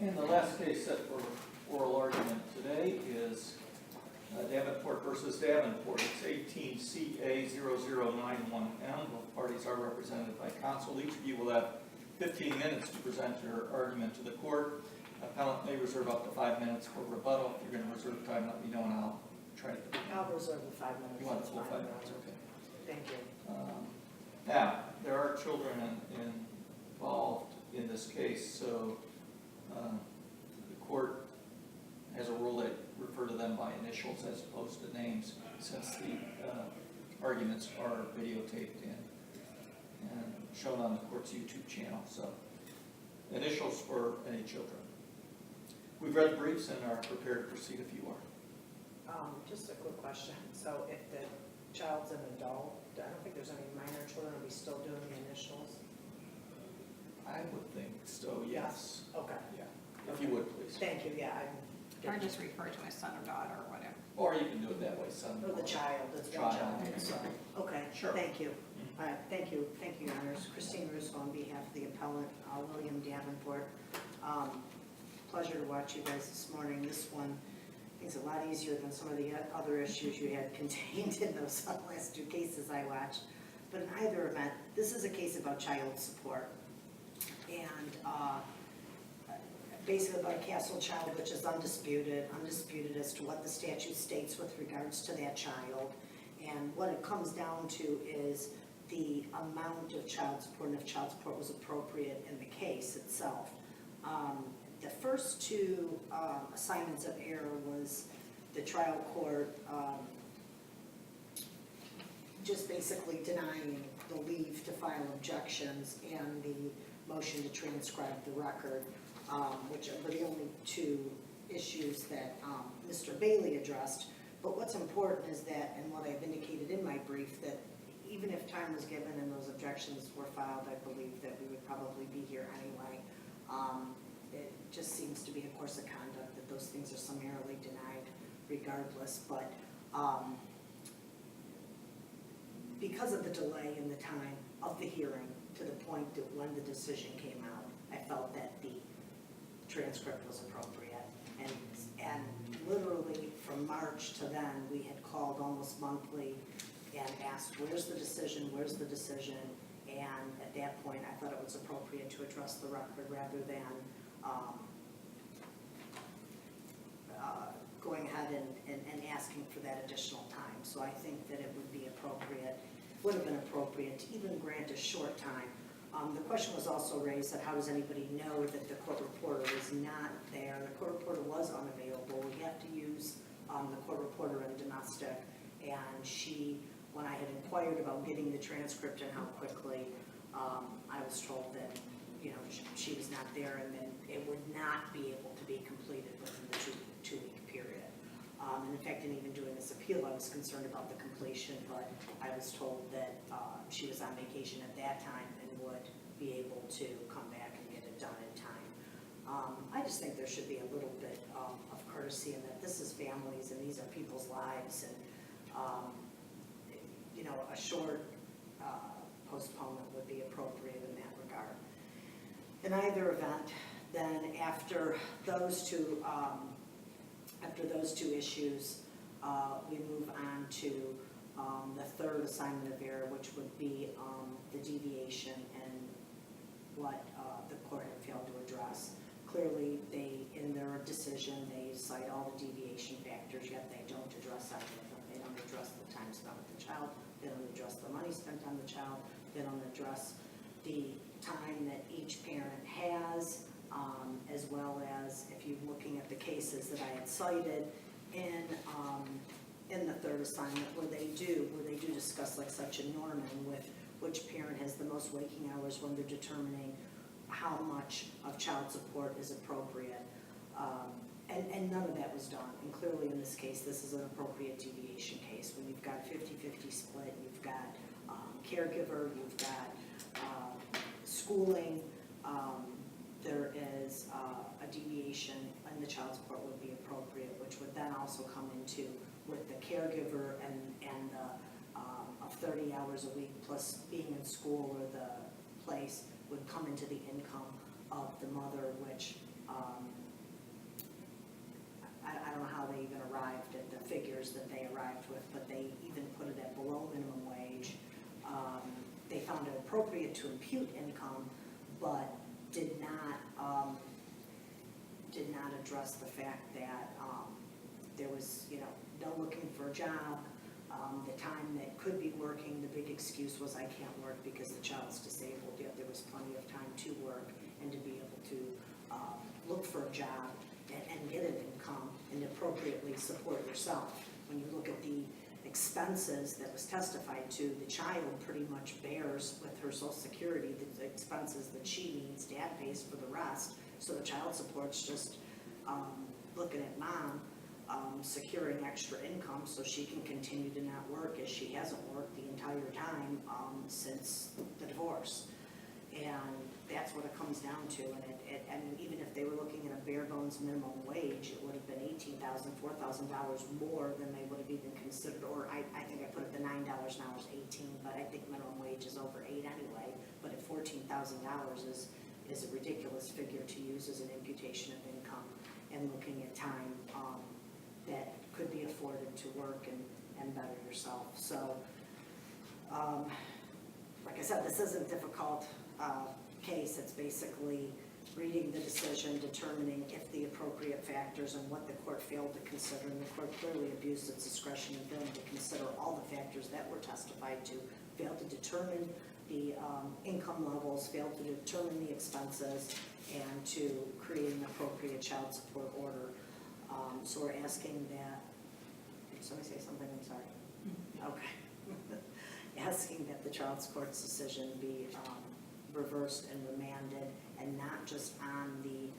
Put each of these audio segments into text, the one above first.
And the last case set for oral argument today is Davenport versus Davenport. It's 18CA0091. Both parties are represented by counsel. Each of you will have 15 minutes to present your argument to the court. Appellant may reserve up to 5 minutes for rebuttal. If you're going to reserve time, let me know and I'll try to. I'll reserve the 5 minutes. You want the full 5 minutes? Okay. Thank you. Now, there are children involved in this case, so the court has a rule that refer to them by initials as opposed to names, since the arguments are videotaped and shown on the court's YouTube channel. So, initials for any children. We've read the briefs and are prepared to proceed if you are. Just a quick question. So if the child's an adult, I don't think there's any minor children, are we still doing the initials? I would think so, yes. Okay. Yeah, if you would, please. Thank you, yeah. Or just refer to my son or daughter or whatever. Or you can do it that way, son. Or the child, it's one Child, child. okay. Sorry. Okay, Sure. thank you. All right, thank you, Your Honors. Christine Russo on behalf of the appellant, William Davenport. Pleasure to watch you guys this morning. This one, I think, is a lot easier than some of the other issues you had contained in those last two cases I watched. But in either event, this is a case about child support. And basically about a castle child, which is undisputed as to what the statute states with regards to that child. And what it comes down to is the amount of child support and if child support was appropriate in the case itself. The first two assignments of error was the trial court just basically denying the leave to file objections and the motion to transcribe the record, which are the only two issues that Mr. Bailey addressed. But what's important is that, and what I've indicated in my brief, that even if time was given and those objections were filed, I believe that we would probably be here anyway. It just seems to be a course of conduct that those things are summarily denied regardless. But because of the delay in the time of the hearing to the point that when the decision came out, I felt that the transcript was appropriate. And literally from March to then, we had called almost monthly and asked, where's the decision, and at that point I thought it was appropriate to address the record rather than going ahead and asking for that additional time. So I think that it would have been appropriate to even grant a short time. The question was also raised that how does anybody know that the court reporter was not there? The court reporter was unavailable. We have to use the court reporter in domestic, and she, when I had inquired about getting the transcript and how quickly, I was told that she was not there and then it would not be able to be completed within the two-week period. And in fact, in even doing this appeal, I was concerned about the completion, but I was told that she was on vacation at that time and would be able to come back and get it done in time. I just think there should be a little bit of courtesy in that this is families and these are people's lives, and a short postponement would be appropriate in that regard. In either event, then after those two issues, we move on to the third assignment of error, which would be the deviation and what the court had failed to address. Clearly, in their decision, they cite all the deviation factors, yet they don't address any of them. They don't address the time spent with the child. They don't address the money spent on the child. They don't address the time that each parent has, as well as if you're looking at the cases that I had cited in the third assignment where they do discuss like such a Norman with which parent has the most waking hours when they're determining how much of child support is appropriate. And none of that was done. And clearly in this case, this is an appropriate deviation case. When you've got 50-50 split, you've got caregiver, you've got schooling, there is a deviation and the child support would be appropriate, which would then also come into with the caregiver and of 30 hours a week plus being in school or the place would come into the income of the mother, which to impute income, but did not address the fact that there was, no looking for a job. The time that could be working, the big excuse was I can't work because the child's disabled, yet there was plenty of time to work and to be able to look for a job and get an income and appropriately support yourself. When you look at the expenses that was testified to, the child pretty much bears with her Social Security the expenses that she needs. Dad pays for the rest, so the child support's just looking at mom securing extra income so she can continue to not work, as she hasn't worked the entire time since the divorce. And that's what it comes down to. And even if they were looking at a bare bones minimum wage, it would have been $18,000, $4,000 more than they would have even considered. Or I think I put it the $9 an hour is 18, but I think minimum wage is over 8 anyway. But at $14,000 is a ridiculous figure to use as an imputation of income, and looking at time that could be afforded to work and better yourself. So, like I said, this isn't a difficult case. It's basically reading the decision, determining if the appropriate factors and what the court failed to consider, and the court clearly abused its discretion in failing to consider all the factors that were testified to, failed to determine the income levels, failed to determine the expenses, and to create an appropriate child support order. So we're asking that, did somebody say something? I'm sorry. Okay. Asking that the child court's decision be reversed and remanded, and not just on the,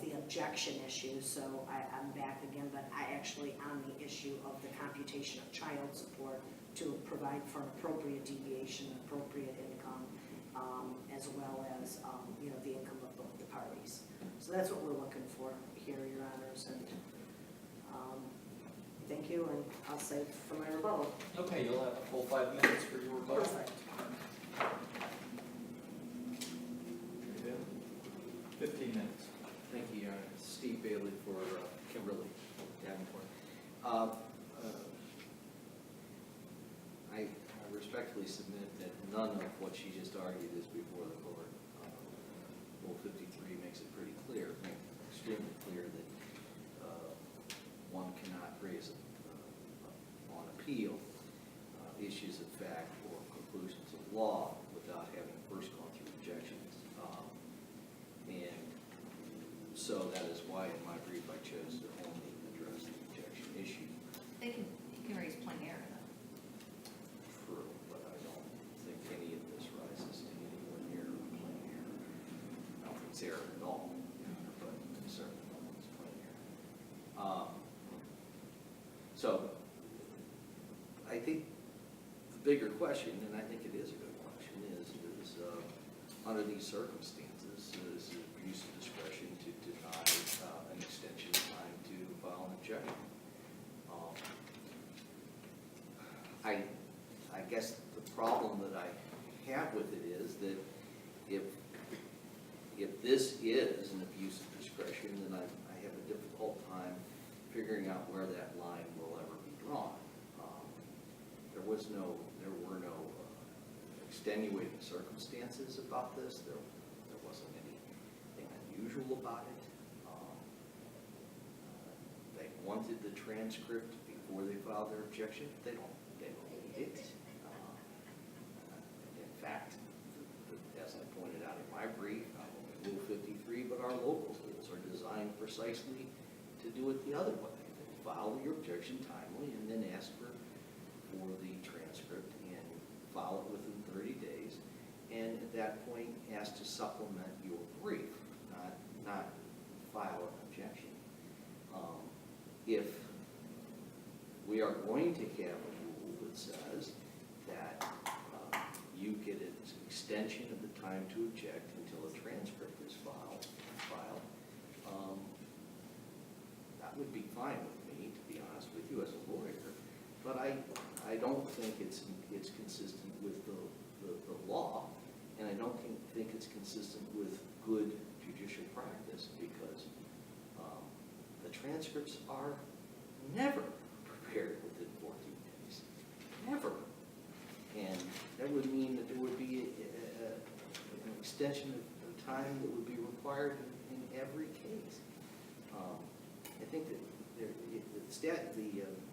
the objection issue. So I'm back again, but I actually on the issue of the computation of child support to provide for an appropriate deviation, appropriate income, as well as, the income of both the parties. So that's what we're looking for here, Your Honors, and thank you, and I'll save for my rebuttal. Okay, you'll have a full 5 minutes for your rebuttal. Perfect. 15 minutes. Thank you, Your Honor. Steve Bailey for Kimberly, Davenport. I respectfully submit that none of what she just argued is before the court. Rule 53 makes it pretty clear, extremely clear, that one cannot raise on appeal issues of fact or conclusions of law without having first gone through objections. And so that is why in my brief I chose to only address the objection issue. You can raise plain error though. True, but I don't think any of this rises to anywhere near plain error. I don't think it's error at all, but certainly no one's plain error. So I think the bigger question, and I think it is a good question, is under these circumstances, is it abuse of discretion to deny an extension of time to file an objection? I guess the problem that I have with it is that if this is an abuse of discretion, then I have a difficult time figuring out where that line will ever be drawn. There were no extenuating circumstances about this. There wasn't anything unusual about it. They wanted the transcript before they filed their objection. They don't need it. In fact, as I pointed out in my brief, not only Rule 53, but our local rules are designed precisely to do it the other way. They file your objection timely and then ask for the transcript and file it within 30 days. And at that point, ask to supplement your brief, not file an objection. If we are going to have a rule that says that you get an extension of the time to object until a transcript is filed, that would be fine with me, to be honest with you, as a lawyer. But I don't think it's consistent with the law, and I don't think it's consistent with good judicial practice, because the transcripts are never prepared within 14 days. Never. And that would mean that there would be an extension of time that would be required in every case. I think that the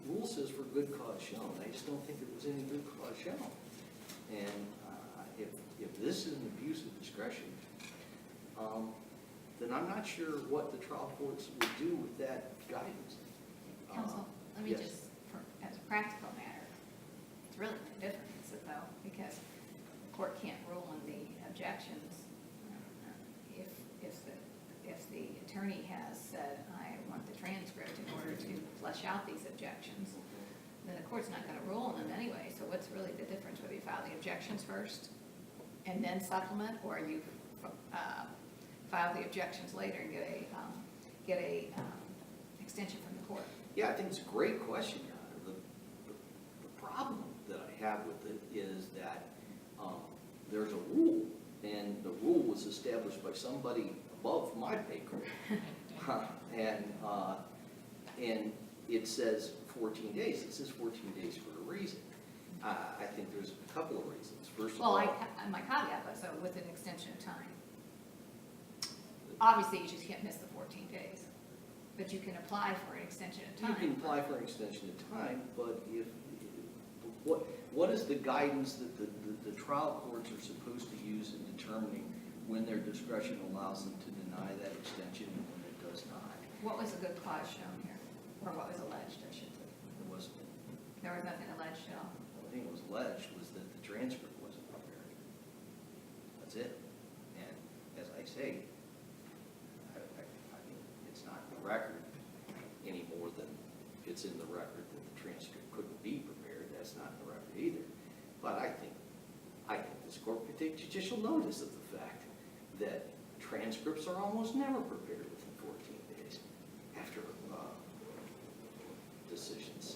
rule says for good cause shown. I just don't think there was any good cause shown. And if this is an abuse of discretion, then I'm not sure what the trial courts would do with that guidance. Counsel, let me yes. just, as a practical matter, it's really no different, is it though? Because the court can't rule on the objections if the attorney has said, I want the transcript in order to flesh out these objections, then the court's not gonna rule on them anyway. So what's really the difference whether you file the objections first and then supplement, or you file the objections later and get a extension from the court? Yeah, I think it's a great question, Your Honor. The problem that I have with it is that there's a rule, and the rule was established by somebody above my pay grade. And it says 14 days. It says 14 days for a reason. I think there's a couple of reasons. First of all, My caveat was, so with an extension of time. Obviously, you just can't miss the 14 days, but you can apply for an extension of you time. can apply for an extension of time, but what is the guidance that the trial courts are supposed to use in determining when their discretion allows them to deny that extension and when it does not? What was the good cause shown here? Or what was alleged, I should say? There was nothing alleged at all. The thing that was alleged was that the transcript wasn't prepared. That's it. And as I say, I mean, it's not in the record any more than it's in the record that the transcript couldn't be prepared. That's not in the record either. But I think this court could take judicial notice of the fact that transcripts are almost never prepared within 14 days after decisions.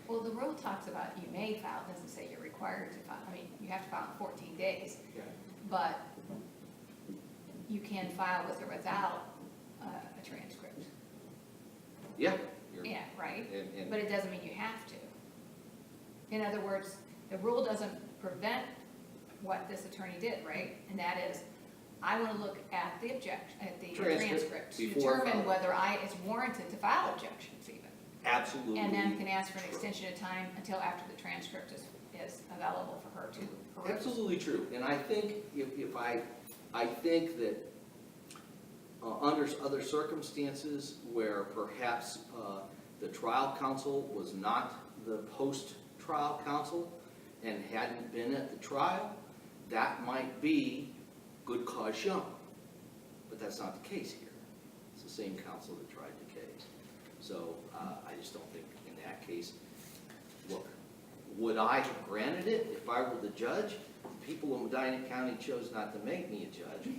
Well, the rule talks about you may file, it doesn't say you're required to file. I mean, you have to file in 14 days, Yeah. but you can file with or without a transcript. Yeah. Yeah, right? And But it doesn't mean you have to. In other words, the rule doesn't prevent what this attorney did, right? And that is, I want to look at the transcript to before determine filing. whether it's warranted to file objections even. absolutely. And then can ask for an true. extension of time until after the transcript is available for her to peruse. Absolutely true. And I think I think that under other circumstances where perhaps the trial counsel was not the post-trial counsel and hadn't been at the trial, that might be good cause shown. But that's not the case here. It's the same counsel that tried the case. So I just don't think in that case, look, would I have granted it if I were the judge? The people of Medina County chose not to make me a judge.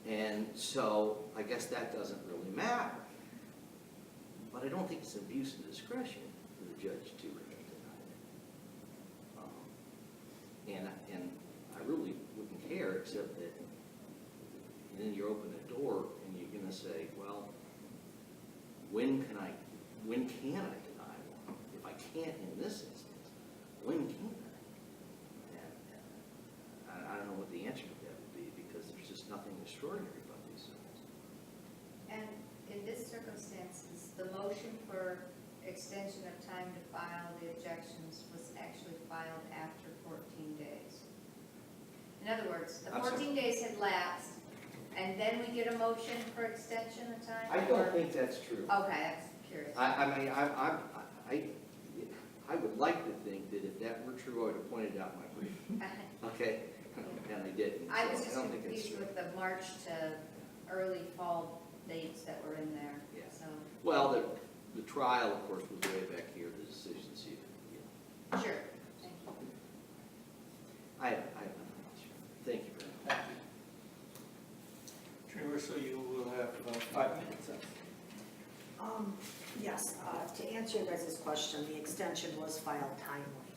And so I guess that doesn't really matter. But I don't think it's abuse of discretion for the judge to have denied it. And I really wouldn't care, except that then you open the door and you're going to say, well, when can I deny one? If I can't in this instance, when can I? And I don't know what the answer to that would be, because there's just nothing extraordinary about these things. And in this circumstances, the motion for extension of time to file the objections was actually filed after 14 days. In other words, the I'm sorry. 14 days had lapsed, and then we get a motion for extension of time? I don't think that's true. Okay, that's curious. I mean, I would like to think that if that were true, I would have pointed out my brief. Okay? And I didn't. I so was just don't think it's confused true. with the March to early fall dates that were in there, Yeah. so. Well, the trial, of course, was way back here, the decision's here. Yeah. Sure, thank you. I have nothing else. Thank you very much. Thank you. Attorney Russo, you will have 5 minutes. Yes, to answer your guys' question, the extension was filed timely.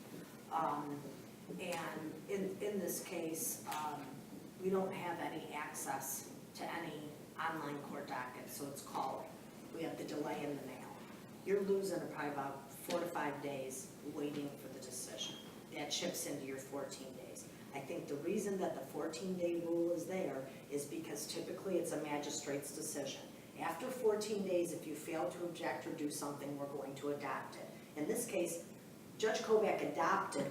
And in this case, we don't have any access to any online court docket, so it's calling. We have the delay in the mail. You're losing probably about 4 to 5 days waiting for the decision. That chips into your 14 days. I think the reason that the 14-day rule is there is because typically it's a magistrate's decision. After 14 days, if you fail to object or do something, we're going to adopt it. In this case, Judge Kovac adopted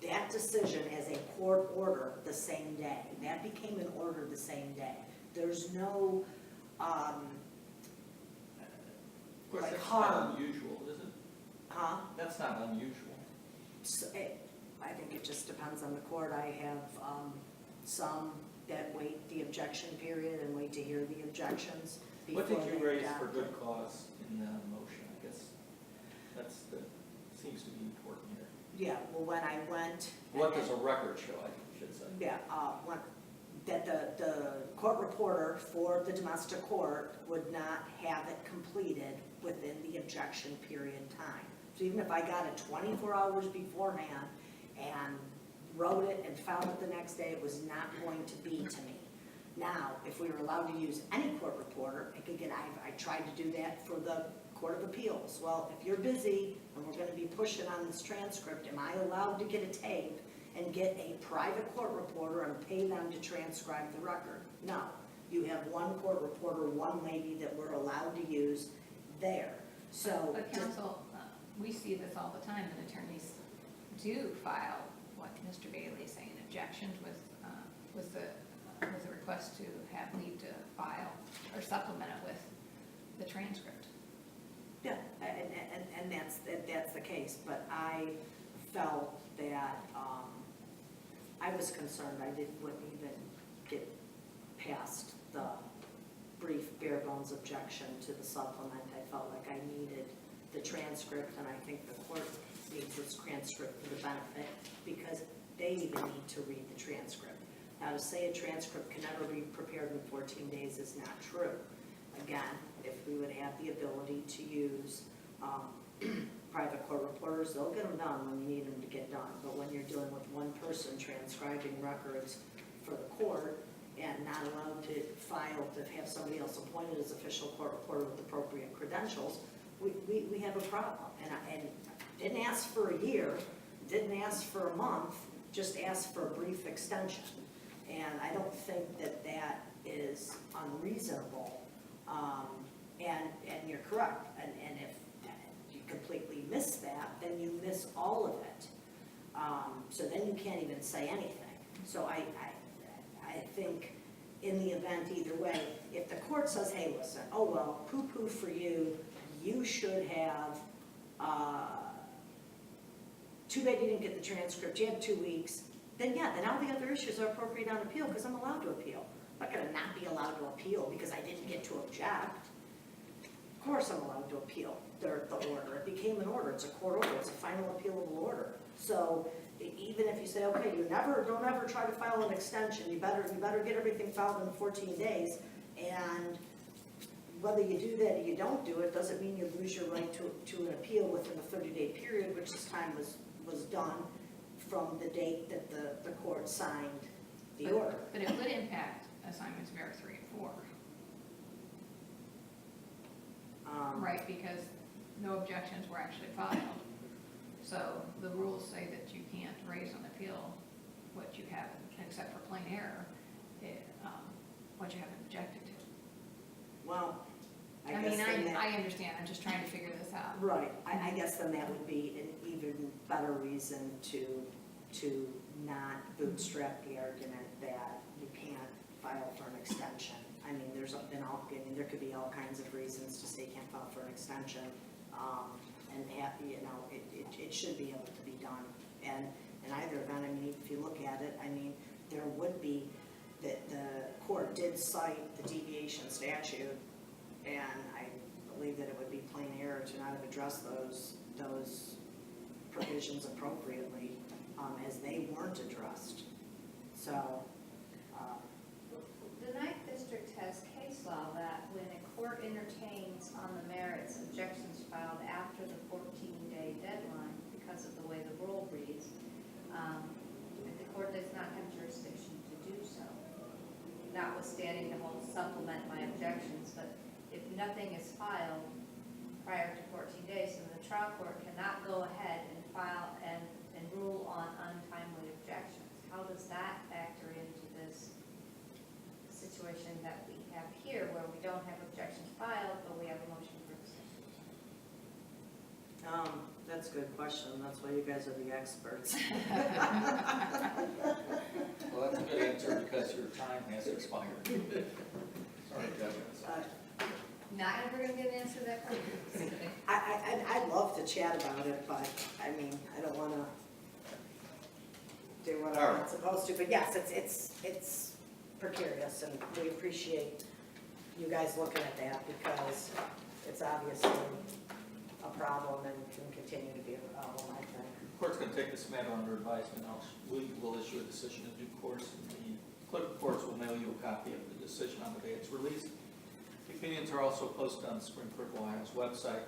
that decision as a court order the same day. That became an order the same day. There's no, Of course, like that's harm. not unusual, is it? huh? That's not unusual. So, I think it just depends on the court. I have some that wait the objection period and wait to hear the objections before What did they you raise adopt for it. good cause in the motion? I guess that's the, seems to be important here. Yeah, well, when I went. What does a record show, I should say? Yeah, that the court reporter for the domestic court would not have it completed within the objection period time. So even if I got it 24 hours beforehand and wrote it and found it the next day, it was not going to be to me. Now, if we were allowed to use any court reporter, it could get, I tried to do that for the Court of Appeals. Well, if you're busy and we're gonna be pushing on this transcript, am I allowed to get a tape and get a private court reporter and pay them to transcribe the record? No. You have one court reporter, one lady that we're allowed to use there. So. But counsel, we see this all the time, and attorneys do file what Mr. Bailey is saying, objections with the request to have leave to file or supplement it with the transcript. Yeah, and that's the case, but I felt that, I was concerned I wouldn't even get past the brief bare bones objection to the supplement. I felt like I needed the transcript, and I think the court needs this transcript for the benefit, because they even need to read the transcript. Now, to say a transcript can never be prepared in 14 days is not true. Again, if we would have the ability to use private court reporters, they'll get them done when you need them to get done. But when you're dealing with one person transcribing records for the court and not allowed to file, to have somebody else appointed as official court reporter with appropriate credentials, we have a problem. And didn't ask for a year, didn't ask for a month, just asked for a brief extension. And I don't think that that is unreasonable. And you're correct. And if you completely miss that, then you miss all of it. So then you can't even say anything. So I think in the event either way, if the court says, hey, listen, oh, well, poo-poo for you, you should have, too bad you didn't get the transcript, you had 2 weeks, then yeah, then all the other issues are appropriate on appeal because I'm allowed to appeal. I'm not gonna not be allowed to appeal because I didn't get to object. Of course I'm allowed to appeal the order. It became an order, it's a court order, it's a final appealable order. So even if you say, okay, don't ever try to file an extension, you better get everything filed in 14 days, and whether you do that or you don't do it, doesn't mean you lose your right to an appeal within the 30-day period, which this time was done from the date that the court signed the order. But it would impact assignments of error 3 and 4. Right, because no objections were actually filed. So the rules say that you can't raise on appeal what you haven't, except for plain error, what you haven't objected to. Well, I I guess mean, then that, I understand, I'm just trying to figure this out. right, I guess then that would be an even better reason to not bootstrap the argument that you can't file for an extension. I mean, there could be all kinds of reasons to say you can't file for an extension, and it should be able to be done. And in either event, I mean, if you look at it, I mean, there would be, the court did cite the deviation statute, and I believe that it would be plain error to not have addressed those provisions appropriately, as they weren't addressed. So, The Ninth District has case law that when a court entertains on the merits objections filed after the 14-day deadline, because of the way the rule reads, the court does not have jurisdiction to do so. Notwithstanding the whole supplement my objections, but if nothing is filed prior to 14 days, then the trial court cannot go ahead and file and rule on untimely objections. how does that factor into this situation that we have here, where we don't have objections filed, but we have a motion for extension of time? That's a good question, that's why you guys are the experts. Well, that's a good answer because your time has expired. Sorry, Judge. Not ever gonna get an answer to that question. I'd love to chat about it, but, I mean, I don't wanna do what I'm not supposed to, but yes, it's precarious, and we appreciate you guys looking at that, because it's obviously a problem and can continue to be a problem, I think. The court's going to take this matter under advisement. We will issue a decision in due course, and the clerk of courts will mail you a copy of the decision on the day it's released. The opinions are also posted on the Supreme Court of Ohio's website.